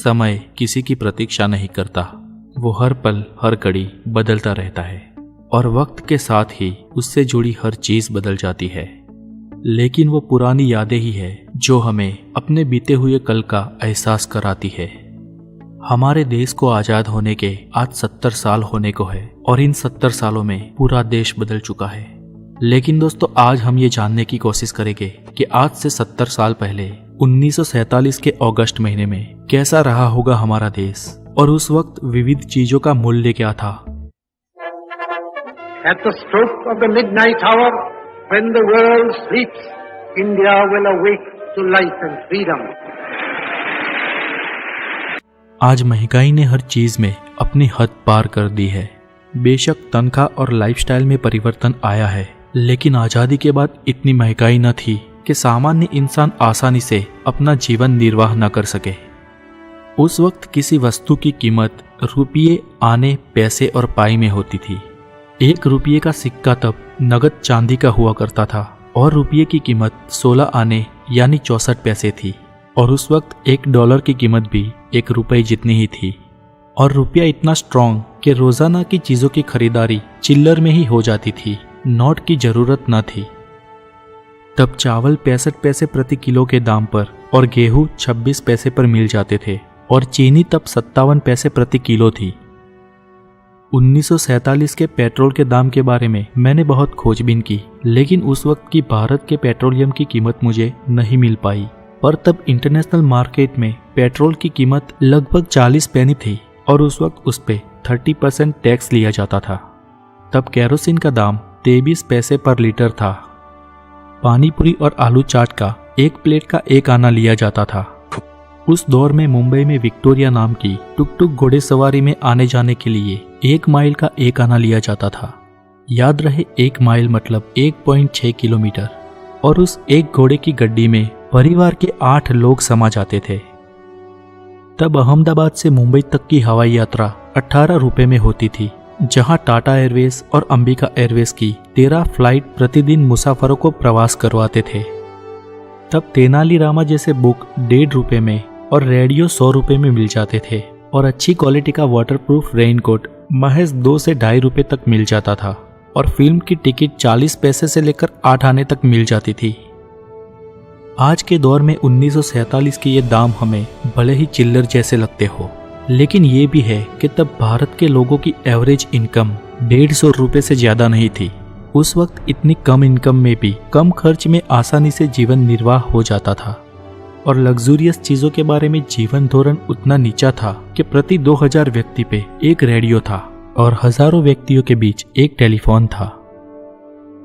समय किसी की प्रतीक्षा नहीं करता, वो हर पल हर घड़ी बदलता रहता है और वक्त के साथ ही उससे जुड़ी हर चीज बदल जाती है। लेकिन वो पुरानी यादें ही है जो हमें अपने बीते हुए कल का एहसास कराती है। हमारे देश को आजाद होने के आज 70 साल होने को है और इन 70 सालों में पूरा देश बदल चुका है। लेकिन दोस्तों, आज हम ये जानने की कोशिश करेंगे कि आज से 70 साल पहले 1947 के अगस्त महीने में कैसा रहा होगा हमारा देश और उस वक्त विविध चीजों का मूल्य क्या था। At the stroke of the midnight hour, when the world sleeps, India will awake to life and freedom. आज महंगाई ने हर चीज में अपनी हद पार कर दी है। बेशक तनख्वाह और लाइफस्टाइल में परिवर्तन आया है, लेकिन आजादी के बाद इतनी महंगाई न थी कि सामान्य इंसान आसानी से अपना जीवन निर्वाह न कर सके। उस वक्त किसी वस्तु की कीमत रुपये, आने, पैसे और पाई में होती थी। 1 रुपये का सिक्का तब नगद चांदी का हुआ करता था और रुपये की कीमत 16 आने यानी 64 पैसे थी और उस वक्त $1 की कीमत भी 1 रुपये जितनी ही थी। और रुपया इतना स्ट्रॉन्ग कि रोजाना की चीजों की खरीदारी चिल्लर में ही हो जाती थी, नोट की जरूरत न थी। तब चावल 65 पैसे प्रति किलो के दाम पर और गेहूं 26 पैसे पर मिल जाते थे और चीनी तब 57 पैसे प्रति किलो थी। 1947 के पेट्रोल के दाम के बारे में मैंने बहुत खोजबीन की, लेकिन उस वक्त की भारत के पेट्रोलियम की कीमत मुझे नहीं मिल पाई। पर तब इंटरनेशनल मार्केट में पेट्रोल की कीमत लगभग 40 पैनी थी और उस वक्त उस पे 30% टैक्स लिया जाता था। तब केरोसिन का दाम 23 पैसे पर लीटर था। पानीपुरी और आलू चाट का 1 प्लेट का 1 आना लिया जाता था। उस दौर में मुंबई में विक्टोरिया नाम की टुक-टुक घोड़ेसवारी में आने जाने के लिए 1 माइल का 1 आना लिया जाता था। याद रहे 1 माइल मतलब 1.6 किलोमीटर। और उस एक घोड़े की गड्डी में परिवार के 8 लोग समा जाते थे। तब अहमदाबाद से मुंबई तक की हवाई यात्रा 18 रुपए में होती थी, जहां टाटा एयरवेज और अंबिका एयरवेज की 13 फ्लाइट प्रतिदिन मुसाफरों को प्रवास करवाते थे। तब तेनाली रामा जैसे बुक 1.5 रुपए में और रेडियो 100 रुपए में मिल जाते थे और अच्छी क्वालिटी का वाटरप्रूफ रेनकोट महज 2 से 2.5 रुपए तक मिल जाता था और फिल्म की टिकट 40 पैसे से लेकर 8 आने तक मिल जाती थी। आज के दौर में 1947 के ये दाम हमें भले ही चिल्लर जैसे लगते हो, लेकिन ये भी है कि तब भारत के लोगों की एवरेज इनकम 150 रुपए से ज्यादा नहीं थी। उस वक्त इतनी कम इनकम में भी कम खर्च में आसानी से जीवन निर्वाह हो जाता था और लग्जूरियस चीजों के बारे में जीवन धोरण उतना नीचा था कि प्रति 2000 व्यक्ति पे 1 रेडियो था और हजारों व्यक्तियों के बीच 1 टेलीफोन था।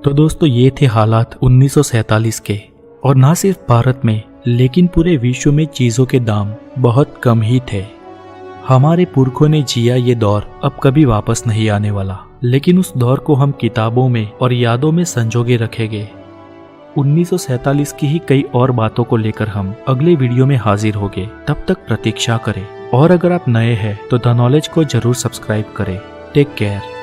तो दोस्तों, ये थे हालात 1947 के। और ना सिर्फ भारत में लेकिन पूरे विश्व में चीजों के दाम बहुत कम ही थे। हमारे पुरखों ने जिया ये दौर अब कभी वापस नहीं आने वाला, लेकिन उस दौर को हम किताबों में और यादों में संजोगे रखेंगे। 1947 की ही कई और बातों को लेकर हम अगले वीडियो में हाजिर होंगे। तब तक प्रतीक्षा करें और अगर आप नए हैं तो द नॉलेज को जरूर सब्सक्राइब करें। Take care.